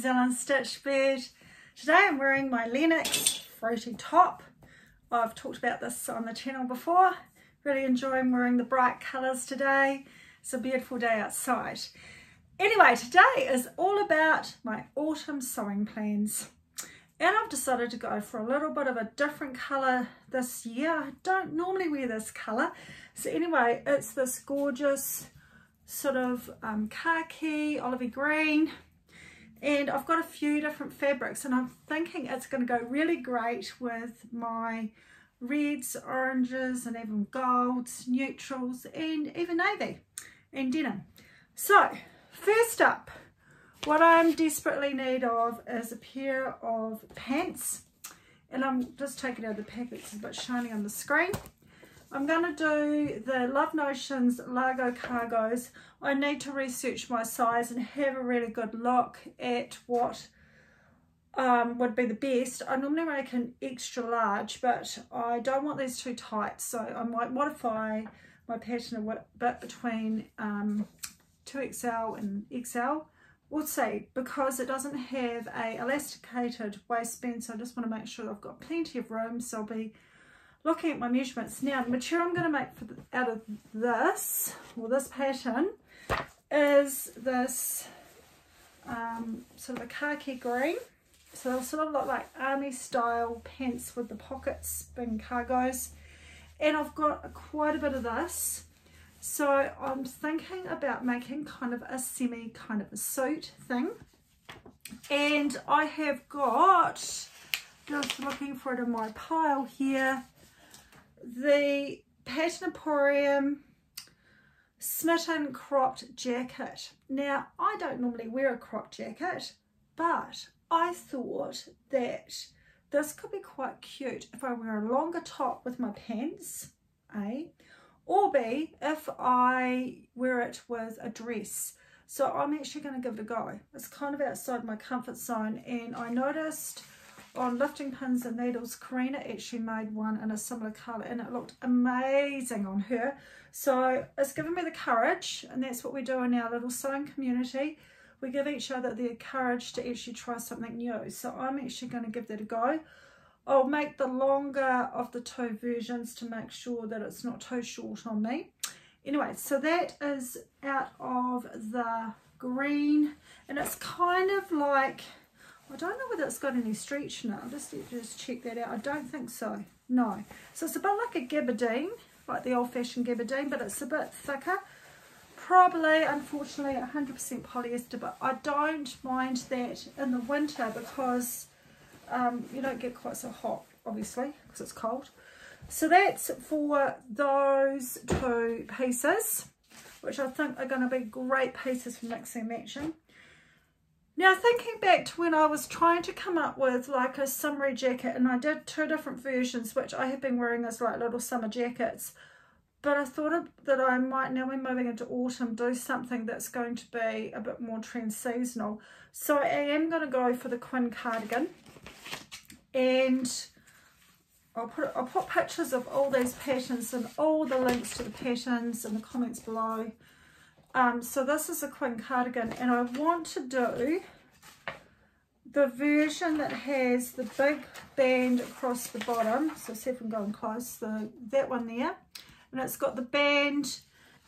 Zealand Stitch Bird. Today I'm wearing my Lennox fruity top. I've talked about this on the channel before. Really enjoying wearing the bright colours today. It's a beautiful day outside. Anyway, today is all about my autumn sewing plans. And I've decided to go for a little bit of a different colour this year. I don't normally wear this colour. So anyway, it's this gorgeous sort of khaki, olivey green. And I've got a few different fabrics and I'm thinking it's going to go really great with my reds, oranges and even golds, neutrals and even navy and denim. So first up, what I'm desperately in need of is a pair of pants, and I'm just taking out the packet, it's a bit shiny on the screen. I'm going to do the Love Notions Largo cargos. I need to research my size and have a really good look at what would be the best. I normally make an extra large, but I don't want these too tight, so I might modify my pattern a bit between 2XL and XL. We'll see, because it doesn't have a elasticated waistband, so I just want to make sure I've got plenty of room. So I'll be looking at my measurements. Now, the material I'm going to make out of this, or this pattern, is this sort of a khaki green. So they'll sort of look like army style pants with the pockets being cargos. And I've got quite a bit of this. So I'm thinking about making kind of a semi kind of a suit thing. And I have got, just looking for it in my pile here, the Pattern Emporium Smitten cropped jacket. Now, I don't normally wear a cropped jacket, but I thought that this could be quite cute if I wear a longer top with my pants, A, or B, if I wear it with a dress. So I'm actually going to give it a go. It's kind of outside my comfort zone, and I noticed on Lifting Pins and Needles, Karina actually made one in a similar colour and it looked amazing on her. So it's given me the courage, and that's what we do in our little sewing community. We give each other the courage to actually try something new. So I'm actually going to give that a go. I'll make the longer of the two versions to make sure that it's not too short on me. Anyway, so that is out of the green, and it's kind of like, I don't know whether it's got any stretch in it. I'll just check that out. I don't think so. No. So it's a bit like a gabardine, like the old-fashioned gabardine, but it's a bit thicker. Probably, unfortunately, 100% polyester, but I don't mind that in the winter because you don't get quite so hot, obviously, because it's cold. So that's for those two pieces, which I think are going to be great pieces for mixing and matching. Now, thinking back to when I was trying to come up with like a summery jacket, and I did two different versions, which I have been wearing as like little summer jackets, but I thought that I might, now we're moving into autumn, do something that's going to be a bit more trend seasonal. So I am going to go for the Quinn cardigan, and I'll put pictures of all these patterns and all the links to the patterns in the comments below. So this is a Quinn cardigan, and I want to do the version that has the big band across the bottom. So see if I'm going close, that one there. And it's got the band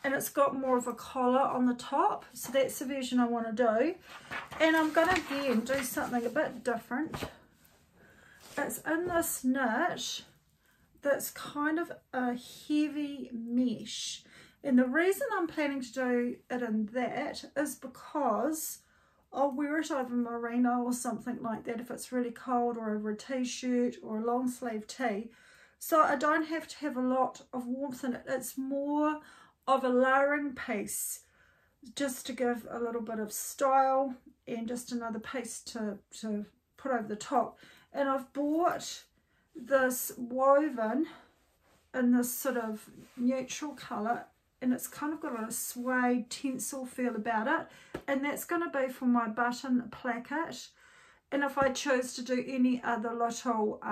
and it's got more of a collar on the top. So that's the version I want to do. And I'm going to again do something a bit different. It's in this knit that's kind of a heavy mesh. And the reason I'm planning to do it in that is because I'll wear it over merino or something like that if it's really cold, or over a t-shirt or a long sleeve tee. So I don't have to have a lot of warmth in it. It's more of a layering piece, just to give a little bit of style and just another piece to put over the top. And I've bought this woven in this sort of neutral colour, and it's kind of got a suede tinsel feel about it, and that's going to be for my button placket. And if I choose to do any other little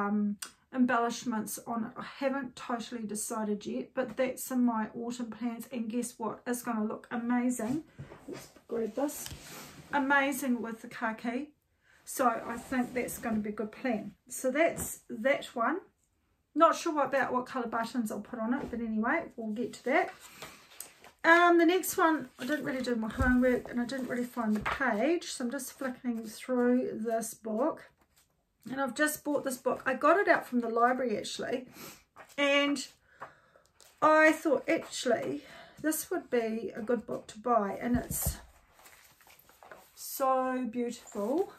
embellishments on it, I haven't totally decided yet, but that's in my autumn plans. And guess what, it's going to look amazing. Let's grab this. Amazing with the khaki. So I think that's going to be a good plan. So that's that one. Not sure about what colour buttons I'll put on it, but anyway, we'll get to that. The next one, I didn't really do my homework and I didn't really find the page, so I'm just flicking through this book. And I've just bought this book. I got it out from the library actually, and I thought actually this would be a good book to buy, and it's So Beautiful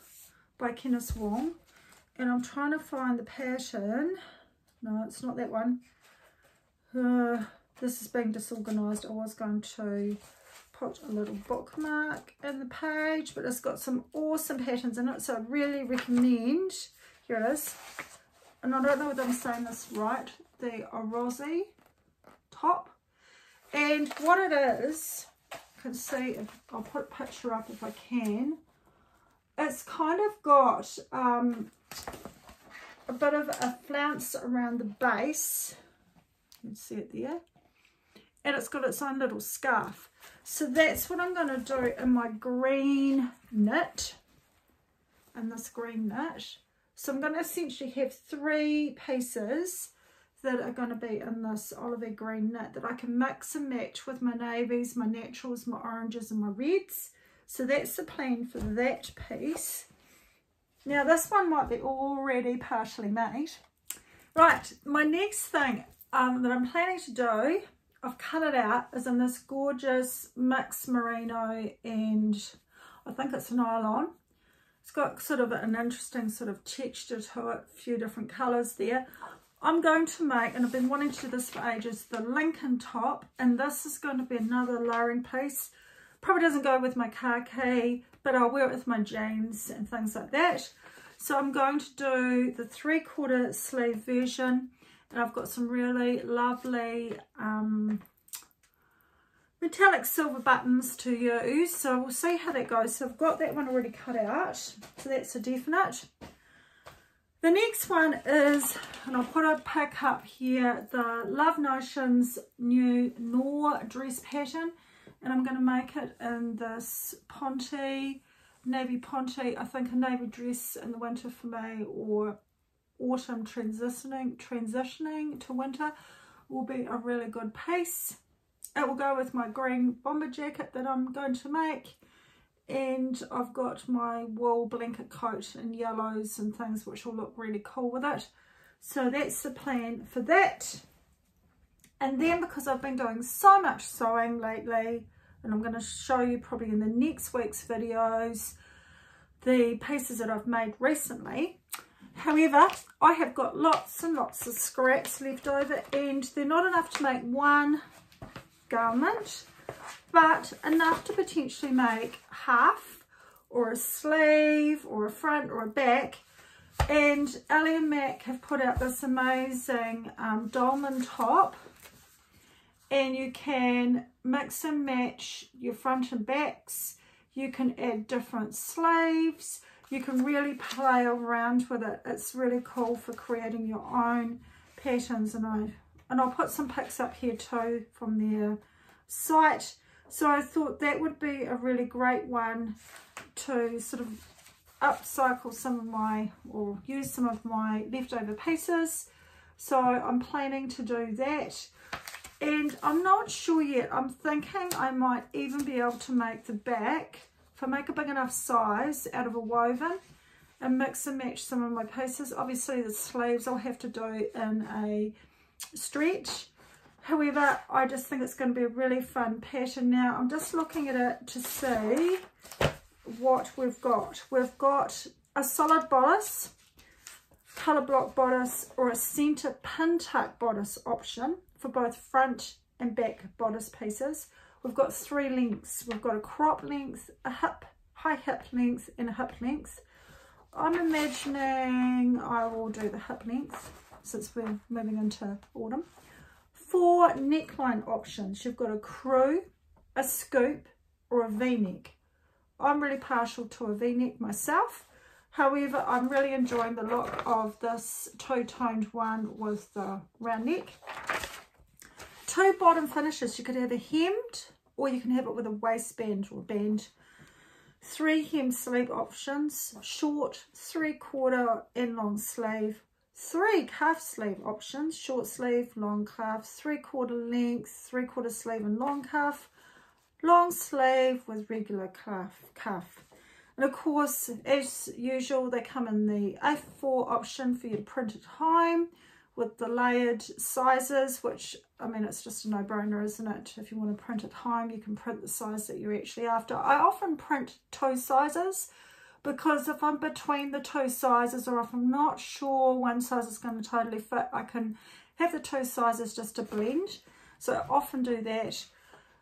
by Kenneth Wong. And I'm trying to find the pattern. No, it's not that one. This is being disorganized. I was going to put a little bookmark in the page, but it's got some awesome patterns in it, so I really recommend. Here it is. And I don't know whether I'm saying this right. The Rosy top. And what it is, you can see, if I'll put a picture up if I can. It's kind of got a bit of a flounce around the base. You can see it there. And it's got its own little scarf. So that's what I'm going to do in my green knit. And this green knit. So I'm going to essentially have 3 pieces that are going to be in this olivey green knit that I can mix and match with my navies, my naturals, my oranges and my reds. So that's the plan for that piece. Now this one might be already partially made. Right, my next thing that I'm planning to do, I've cut it out, is in this gorgeous mixed merino and I think it's nylon. It's got sort of an interesting sort of texture to it, a few different colours there. I'm going to make, and I've been wanting to do this for ages, the Lincoln top, and this is going to be another layering piece. Probably doesn't go with my khaki, but I'll wear it with my jeans and things like that. So I'm going to do the 3/4 sleeve version, and I've got some really lovely metallic silver buttons to use, so we'll see how that goes. So I've got that one already cut out, so that's a definite. The next one is, and I'll put a pic up here, the Love Notions new Noir dress pattern, and I'm going to make it in this Ponte, navy Ponte. I think a navy dress in the winter for me, or autumn transitioning to winter, will be a really good piece. It will go with my green bomber jacket that I'm going to make, and I've got my wool blanket coat in yellows and things which will look really cool with it. So that's the plan for that. And then, because I've been doing so much sewing lately, and I'm going to show you probably in the next week's videos the pieces that I've made recently. However, I have got lots and lots of scraps left over, and they're not enough to make one garment, but enough to potentially make half, or a sleeve, or a front, or a back. And Ellie and Mac have put out this amazing dolman top, and you can mix and match your front and backs. You can add different sleeves. You can really play around with it. It's really cool for creating your own patterns, and I'll put some pics up here too from their site. So I thought that would be a really great one to sort of upcycle some of my, or use some of my leftover pieces. So I'm planning to do that. And I'm not sure yet. I'm thinking I might even be able to make the back, if I make a big enough size, out of a woven, and mix and match some of my pieces. Obviously the sleeves I'll have to do in a stretch. However, I just think it's going to be a really fun pattern. Now I'm just looking at it to see what we've got. We've got a solid bodice, colour block bodice, or a centre pin tuck bodice option for both front and back bodice pieces. We've got 3 lengths. We've got a crop length, a hip, high hip length, and a hip length. I'm imagining I will do the hip length since we're moving into autumn. 4 neckline options. You've got a crew, a scoop, or a V-neck. I'm really partial to a V-neck myself. However, I'm really enjoying the look of this two-toned one with the round neck. 2 bottom finishes. You could have a hemmed, or you can have it with a waistband or band. 3 hem sleeve options, short, 3/4 and long sleeve, 3 cuff sleeve options, short sleeve, long cuff, 3/4 length, 3/4 sleeve and long cuff, long sleeve with regular cuff. And of course, as usual, they come in the A4 option for you to print at home with the layered sizes, which, I mean, it's just a no-brainer, isn't it? If you want to print at home, you can print the size that you're actually after. I often print toe sizes, because if I'm between the toe sizes, or if I'm not sure one size is going to totally fit, I can have the two sizes just to blend. So I often do that.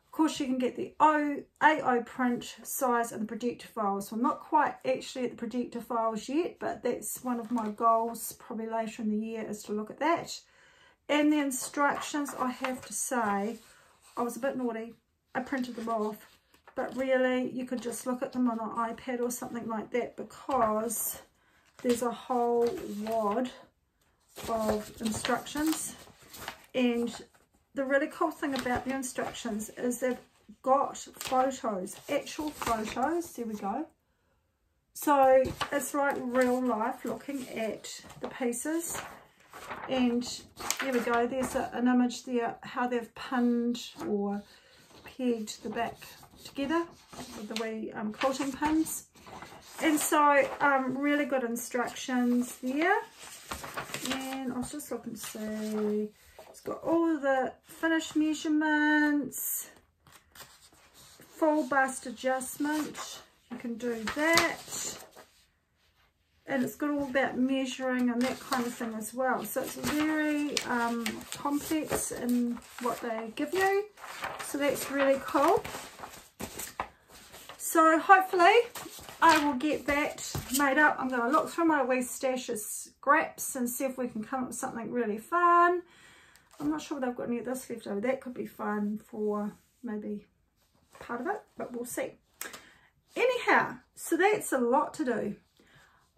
Of course, you can get the AO print size and the projector files. So I'm not quite actually at the projector files yet, but that's one of my goals probably later in the year, is to look at that. And the instructions, I have to say, I was a bit naughty. I printed them off, but really you could just look at them on an iPad or something like that, because there's a whole wad of instructions. And the really cool thing about the instructions is they've got photos, actual photos. There we go. So it's like real life, looking at the pieces. And there we go, there's an image there, how they've pinned or pegged the back together with the wee quilting pins. And so really good instructions there. And I was just looking to see, it's got all the finish measurements, full bust adjustment, you can do that. And it's got all about measuring and that kind of thing as well. So it's very complex in what they give you. So that's really cool. So hopefully I will get that made up. I'm going to look through my wee stash of scraps and see if we can come up with something really fun. I'm not sure whether I've got any of this left over. That could be fun for maybe part of it, but we'll see. Anyhow, so that's a lot to do.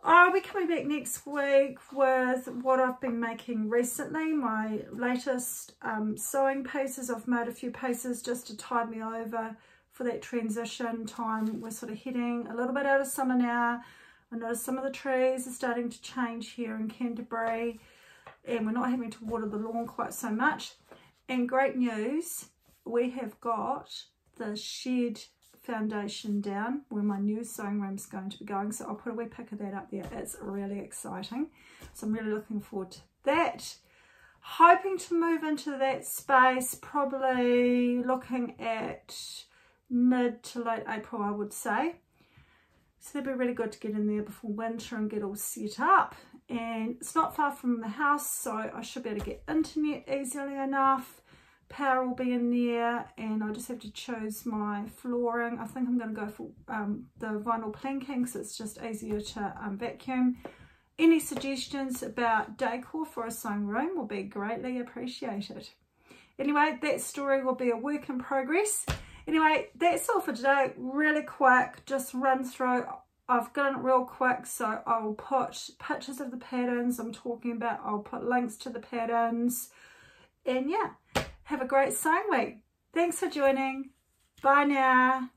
I'll be coming back next week with what I've been making recently, my latest sewing pieces. I've made a few pieces just to tide me over for that transition time. We're sort of heading a little bit out of summer now. I noticed some of the trees are starting to change here in Canterbury, and we're not having to water the lawn quite so much. And great news, we have got the shed foundation down where my new sewing room is going to be going, so I'll put a wee pic of that up there. It's really exciting, so I'm really looking forward to that. Hoping to move into that space, probably looking at mid to late April, I would say. So that'd be really good to get in there before winter and get all set up. And it's not far from the house, so I should be able to get internet easily enough. Power will be in there, and I just have to choose my flooring. I think I'm going to go for the vinyl planking, because it's just easier to vacuum. Any suggestions about decor for a sewing room will be greatly appreciated. Anyway, that story will be a work in progress. Anyway, that's all for today. Really quick, just run through. I've done it real quick, so I'll put pictures of the patterns I'm talking about. I'll put links to the patterns. And yeah, have a great sewing week. Thanks for joining. Bye now.